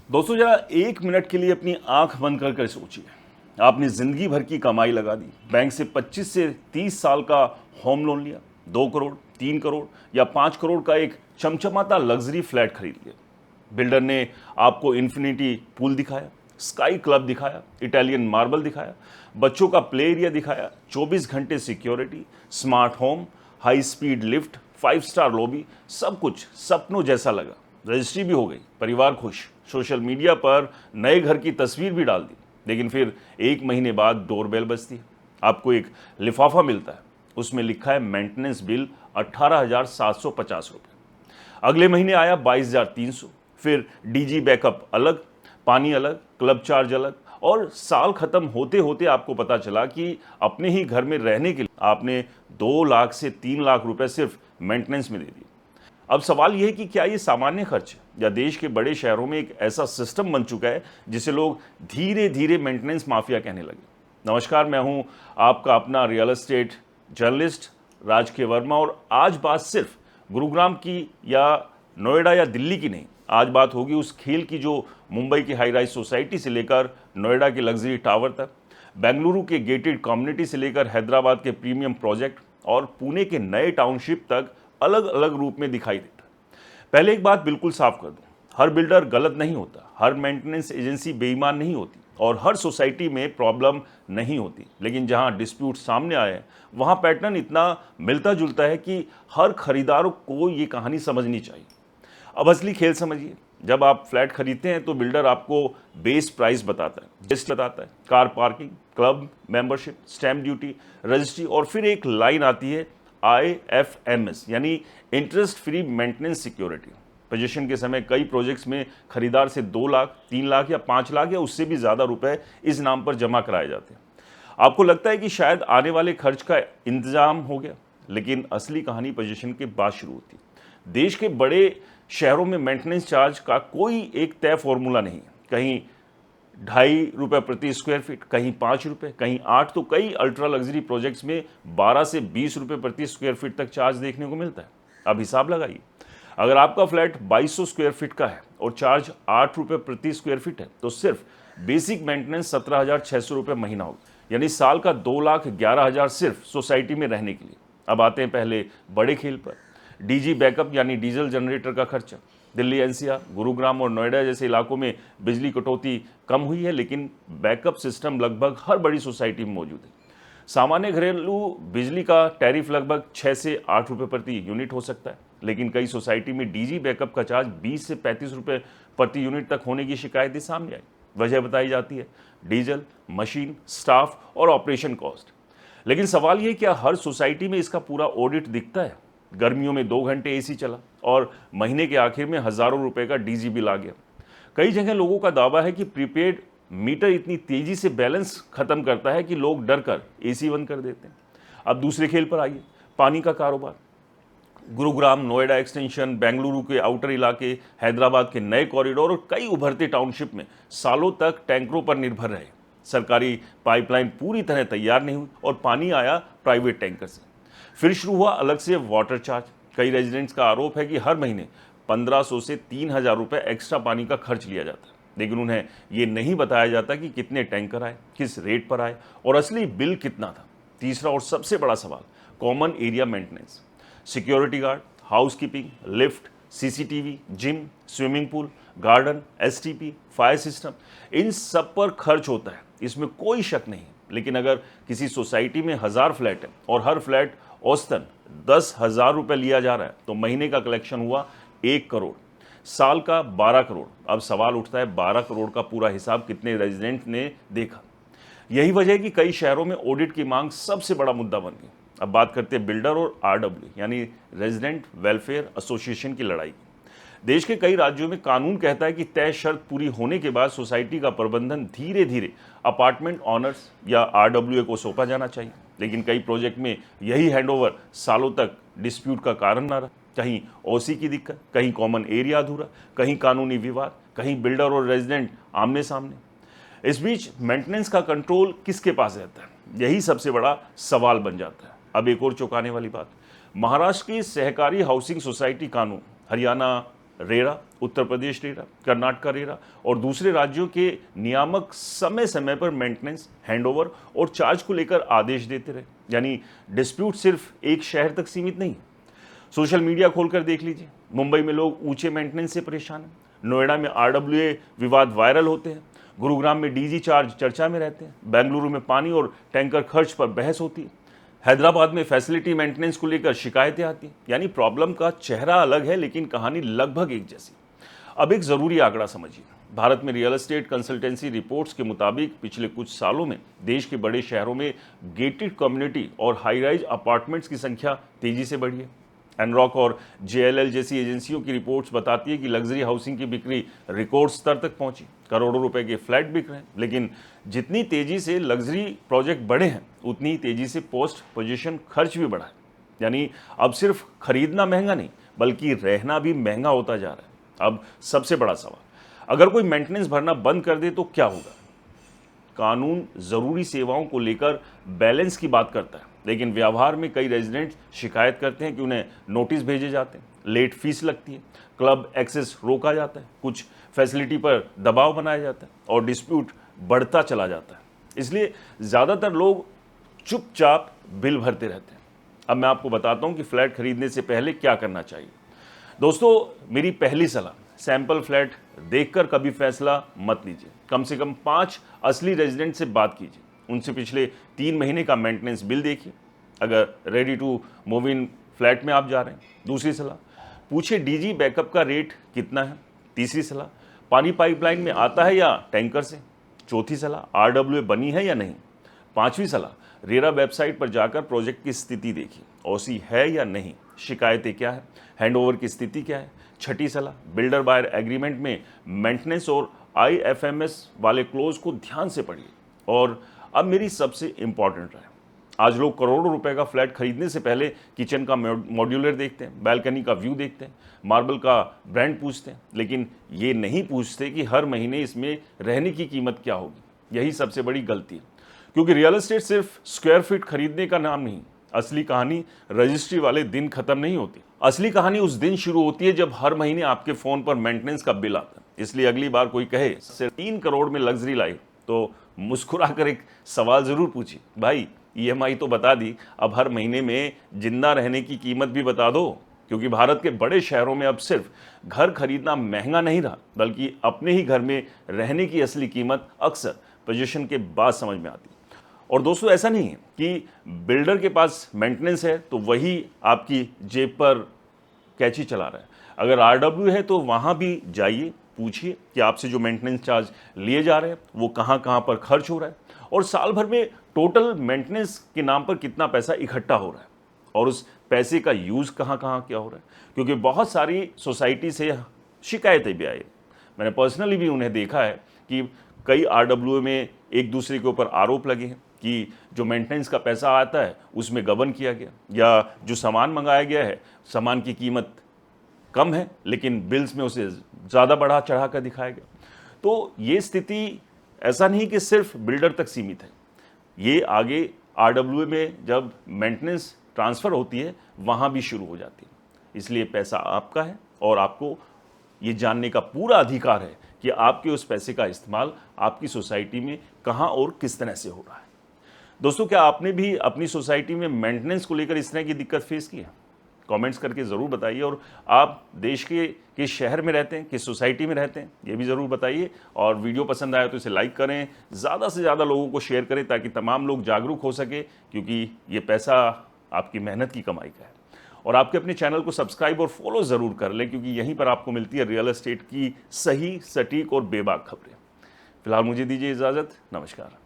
दोस्तों जरा एक मिनट के लिए अपनी आंख बंद कर सोचिए। आपने जिंदगी भर की कमाई लगा दी, बैंक से 25 से 30 साल का होम लोन लिया, 2 करोड़, 3 करोड़ या 5 करोड़ का एक चमचमाता लग्जरी फ्लैट खरीद लिया। बिल्डर ने आपको इन्फिनिटी पूल दिखाया, स्काई क्लब दिखाया, इटालियन मार्बल दिखाया, बच्चों का प्ले एरिया दिखाया, 24 घंटे security, smart home, high speed lift, 5 star lobby, सब कुछ सपनों जैसा लगा। रजिस्ट्री भी हो गई, परिवार खुश, सोशल मीडिया पर नए घर की तस्वीर भी डाल दी। लेकिन फिर 1 महीने बाद डोरबेल बजती है, आपको एक लिफाफा मिलता है, उसमें लिखा है मेंटेनेंस बिल 18,750 रुपये। अगले महीने आया 22,300, फिर डीजी बैकअप अलग, पानी अलग, क्लब चार्ज अलग, और साल खत्म होते होते आपको पता चला कि अपने ही घर में रहने के लिए आपने 2 लाख से 3 लाख रुपए सिर्फ मेंटेनेंस में दे दिए। अब सवाल यह है कि क्या ये सामान्य खर्च है या देश के बड़े शहरों में एक ऐसा सिस्टम बन चुका है जिसे लोग धीरे धीरे मेंटेनेंस माफिया कहने लगे। नमस्कार, मैं हूं आपका अपना रियल एस्टेट जर्नलिस्ट राज के वर्मा, और आज बात सिर्फ गुरुग्राम की या नोएडा या दिल्ली की नहीं। आज बात होगी उस खेल की जो मुंबई की हाई राइज सोसाइटी से लेकर नोएडा के लग्जरी टावर तक, बेंगलुरु के गेटेड कम्युनिटी से लेकर हैदराबाद के प्रीमियम प्रोजेक्ट और पुणे के नए टाउनशिप तक अलग अलग रूप में दिखाई देता है। पहले एक बात बिल्कुल साफ कर दूं, हर बिल्डर गलत नहीं होता, हर मेंटेनेंस एजेंसी बेईमान नहीं होती, और हर सोसाइटी में प्रॉब्लम नहीं होती। लेकिन जहां डिस्प्यूट सामने आए हैं वहां पैटर्न इतना मिलता जुलता है कि हर खरीदार को ये कहानी समझनी चाहिए। अब असली खेल समझिए। जब आप फ्लैट खरीदते हैं तो बिल्डर आपको बेस प्राइस बताता है, लिस्ट बताता है, car parking, club membership, stamp duty, registry, और फिर एक लाइन आती है IFMS यानी interest free maintenance security. Position के समय कई प्रोजेक्ट्स में खरीदार से 2 लाख, 3 लाख या 5 लाख या उससे भी ज़्यादा रुपए इस नाम पर जमा कराए जाते हैं। आपको लगता है कि शायद आने वाले खर्च का इंतजाम हो गया, लेकिन असली कहानी पोजीशन के बाद शुरू होती है। देश के बड़े शहरों में मेंटेनेंस चार्ज का कोई एक तय फॉर्मूला नहीं है। कहीं 2.5 रुपये प्रति स्क्वायर फीट, कहीं 5 रुपये, कहीं 8, तो कई अल्ट्रा लग्जरी प्रोजेक्ट्स में 12 से 20 रुपये प्रति स्क्वायर फीट तक चार्ज देखने को मिलता है। अब हिसाब लगाइए, अगर आपका फ्लैट 2200 स्क्वायर फीट का है और चार्ज 8 रुपये प्रति स्क्वायर फीट है, तो सिर्फ बेसिक मेंटेनेंस 17,600 रुपये महीना होगा, यानी साल का 2,11,000 सिर्फ सोसाइटी में रहने के लिए। अब आते हैं पहले बड़े खेल पर, डीजी बैकअप यानी डीजल जनरेटर का खर्चा। दिल्ली NCR, गुरुग्राम और नोएडा जैसे इलाकों में बिजली कटौती कम हुई है, लेकिन बैकअप सिस्टम लगभग हर बड़ी सोसाइटी में मौजूद है। सामान्य घरेलू बिजली का टैरिफ लगभग 6 से 8 रुपये प्रति यूनिट हो सकता है, लेकिन कई सोसाइटी में डीजी बैकअप का चार्ज 20 से 35 रुपये प्रति यूनिट तक होने की शिकायतें सामने आई। वजह बताई जाती है डीजल, मशीन, स्टाफ और ऑपरेशन कॉस्ट। लेकिन सवाल ये, क्या हर सोसाइटी में इसका पूरा ऑडिट दिखता है? गर्मियों में 2 घंटे AC चला और महीने के आखिर में हजारों रुपए का डीजी बिल आ गया। कई जगह लोगों का दावा है कि प्रीपेड मीटर इतनी तेजी से बैलेंस खत्म करता है कि लोग डर कर AC बंद कर देते हैं। अब दूसरे खेल पर आइए, पानी का कारोबार। गुरुग्राम, नोएडा एक्सटेंशन, बेंगलुरु के आउटर इलाके, हैदराबाद के नए कॉरिडोर और कई उभरते टाउनशिप में सालों तक टैंकरों पर निर्भर रहे। सरकारी पाइपलाइन पूरी तरह तैयार नहीं हुई और पानी आया प्राइवेट टैंकर से। फिर शुरू हुआ अलग से वाटर चार्ज। कई रेजिडेंट्स का आरोप है कि हर महीने 1500 से 3,000 रुपये एक्स्ट्रा पानी का खर्च लिया जाता है, लेकिन उन्हें ये नहीं बताया जाता कि कितने टैंकर आए, किस रेट पर आए और असली बिल कितना था। तीसरा और सबसे बड़ा सवाल, common area maintenance. Security guard, housekeeping, lift, CCTV, gym, swimming pool, garden, STP, fire system, इन सब पर खर्च होता है, इसमें कोई शक नहीं। लेकिन अगर किसी सोसाइटी में 1000 फ्लैट है और हर फ्लैट औसतन 10,000 रुपये लिया जा रहा है, तो महीने का कलेक्शन हुआ 1 करोड़, साल का 12 करोड़। अब सवाल उठता है, 12 करोड़ का पूरा हिसाब कितने रेजिडेंट ने देखा? यही वजह है कि कई शहरों में ऑडिट की मांग सबसे बड़ा मुद्दा बन गई। अब बात करते हैं बिल्डर और RW यानी रेजिडेंट वेलफेयर एसोसिएशन की लड़ाई। देश के कई राज्यों में कानून कहता है कि तय शर्त पूरी होने के बाद सोसाइटी का प्रबंधन धीरे धीरे अपार्टमेंट ऑनर्स या RWA को सौंपा जाना चाहिए। लेकिन कई प्रोजेक्ट में यही हैंडओवर सालों तक डिस्प्यूट का कारण ना रहा। कहीं OC की दिक्कत, कहीं कॉमन एरिया अधूरा, कहीं कानूनी विवाद, कहीं बिल्डर और रेजिडेंट आमने सामने। इस बीच मेंटेनेंस का कंट्रोल किसके पास रहता है, यही सबसे बड़ा सवाल बन जाता है। अब एक और चौंकाने वाली बात, महाराष्ट्र की सहकारी हाउसिंग सोसाइटी कानून, Haryana, RERA, Uttar Pradesh RERA, Karnataka RERA और दूसरे राज्यों के नियामक समय समय पर मेंटेनेंस, हैंडओवर और चार्ज को लेकर आदेश देते रहे। यानी डिस्प्यूट सिर्फ एक शहर तक सीमित नहीं। सोशल मीडिया खोलकर देख लीजिए, मुंबई में लोग ऊंचे मेंटेनेंस से परेशान हैं, नोएडा में आरडब्ल्यूए विवाद वायरल होते हैं, गुरुग्राम में डीजी चार्ज चर्चा में रहते हैं, बेंगलुरु में पानी और टैंकर खर्च पर बहस होती है, हैदराबाद में फैसिलिटी मेंटेनेंस को लेकर शिकायतें आती हैं। यानी प्रॉब्लम का चेहरा अलग है लेकिन कहानी लगभग एक जैसी। अब एक ज़रूरी आंकड़ा समझिए, भारत में रियल एस्टेट कंसल्टेंसी रिपोर्ट्स के मुताबिक पिछले कुछ सालों में देश के बड़े शहरों में गेटेड कम्युनिटी और हाई राइज अपार्टमेंट्स की संख्या तेजी से बढ़ी है। एनरॉक और जेएलएल जैसी एजेंसियों की रिपोर्ट्स बताती है कि लग्जरी हाउसिंग की बिक्री रिकॉर्ड स्तर तक पहुंची, करोड़ों रुपए के फ्लैट बिक रहे हैं। लेकिन जितनी तेजी से लग्जरी प्रोजेक्ट बढ़े हैं उतनी ही तेजी से पोस्ट पोजीशन खर्च भी बढ़ा है। यानी अब सिर्फ खरीदना महंगा नहीं बल्कि रहना भी महंगा होता जा रहा है। अब सबसे बड़ा सवाल, अगर कोई मेंटेनेंस भरना बंद कर दे तो क्या होगा? कानून जरूरी सेवाओं को लेकर बैलेंस की बात करता है, लेकिन व्यवहार में कई रेजिडेंट्स शिकायत करते हैं कि उन्हें नोटिस भेजे जाते हैं, लेट फीस लगती है, क्लब एक्सेस रोका जाता है, कुछ फैसिलिटी पर दबाव बनाया जाता है और डिस्प्यूट बढ़ता चला जाता है। इसलिए ज़्यादातर लोग चुपचाप बिल भरते रहते हैं। अब मैं आपको बताता हूं कि फ्लैट खरीदने से पहले क्या करना चाहिए। दोस्तों, मेरी पहली सलाह, सैंपल फ्लैट देखकर कभी फैसला मत लीजिए। कम से कम 5 असली रेजिडेंट से बात कीजिए, उनसे पिछले 3 महीने का मेंटेनेंस बिल देखिए अगर ready to move in flat में आप जा रहे हैं। दूसरी सलाह, पूछिए डीजी बैकअप का रेट कितना है। तीसरी सलाह, पानी पाइपलाइन में आता है या टैंकर से। चौथी सलाह, आरडब्ल्यूए बनी है या नहीं। पांचवी सलाह, रेरा वेबसाइट पर जाकर प्रोजेक्ट की स्थिति देखिए, ओसी है या नहीं, शिकायतें क्या है, हैंडओवर की स्थिति क्या है। छठी सलाह, बिल्डर बायर एग्रीमेंट में मेंटेनेंस और आईएफएमएस वाले क्लोज को ध्यान से पढ़िए। और अब मेरी सबसे इंपॉर्टेंट राय, आज लोग करोड़ों रुपए का फ्लैट खरीदने से पहले किचन का मॉड्यूलर देखते हैं, बालकनी का व्यू देखते हैं, मार्बल का ब्रांड पूछते हैं, लेकिन ये नहीं पूछते कि हर महीने इसमें रहने की कीमत क्या होगी। यही सबसे बड़ी गलती है, क्योंकि रियल एस्टेट सिर्फ स्क्वायर फीट खरीदने का नाम नहीं। असली कहानी रजिस्ट्री वाले दिन खत्म नहीं होती। असली कहानी उस दिन शुरू होती है जब हर महीने आपके फोन पर मेंटेनेंस का बिल आता है। इसलिए अगली बार कोई कहे सिर्फ 3 करोड़ में लग्जरी लाई तो मुस्कुराकर एक सवाल जरूर पूछिए, भाई ईएमआई तो बता दी, अब हर महीने में जिंदा रहने की कीमत भी बता दो। क्योंकि भारत के बड़े शहरों में अब सिर्फ घर खरीदना महंगा नहीं रहा, बल्कि अपने ही घर में रहने की असली कीमत अक्सर पोजीशन के बाद समझ में आती है। और दोस्तों, ऐसा नहीं है कि बिल्डर के पास मेंटेनेंस है तो वही आपकी जेब पर कैची चला रहा है। अगर आरडब्ल्यू है तो वहाँ भी जाइए, पूछिए कि आपसे जो मेंटेनेंस चार्ज लिए जा रहे हैं वो कहाँ कहाँ पर खर्च हो रहा है और साल भर में टोटल मेंटेनेंस के नाम पर कितना पैसा इकट्ठा हो रहा है और उस पैसे का यूज़ कहाँ कहाँ क्या हो रहा है। क्योंकि बहुत सारी सोसाइटी से शिकायतें भी आई, मैंने पर्सनली भी उन्हें देखा है कि कई आरडब्ल्यू में एक दूसरे के ऊपर आरोप लगे हैं कि जो मेंटेनेंस का पैसा आता है उसमें गबन किया गया, या जो सामान मंगाया गया है सामान की कीमत कम है लेकिन बिल्स में उसे ज़्यादा बढ़ा चढ़ा कर दिखाया गया। तो ये स्थिति ऐसा नहीं कि सिर्फ बिल्डर तक सीमित है, ये आगे आरडब्ल्यूए में जब मेंटेनेंस ट्रांसफ़र होती है वहाँ भी शुरू हो जाती है। इसलिए पैसा आपका है और आपको ये जानने का पूरा अधिकार है कि आपके उस पैसे का इस्तेमाल आपकी सोसाइटी में कहाँ और किस तरह से हो रहा है। दोस्तों, क्या आपने भी अपनी सोसाइटी में मेंटेनेंस को लेकर इस तरह की दिक्कत फेस की है? कमेंट्स करके ज़रूर बताइए। और आप देश के किस शहर में रहते हैं, किस सोसाइटी में रहते हैं, ये भी ज़रूर बताइए। और वीडियो पसंद आया तो इसे लाइक करें, ज़्यादा से ज़्यादा लोगों को शेयर करें ताकि तमाम लोग जागरूक हो सके, क्योंकि ये पैसा आपकी मेहनत की कमाई का है। और आपके अपने चैनल को सब्सक्राइब और फॉलो ज़रूर कर लें, क्योंकि यहीं पर आपको मिलती है रियल एस्टेट की सही, सटीक और बेबाक खबरें। फिलहाल मुझे दीजिए इजाज़त, नमस्कार।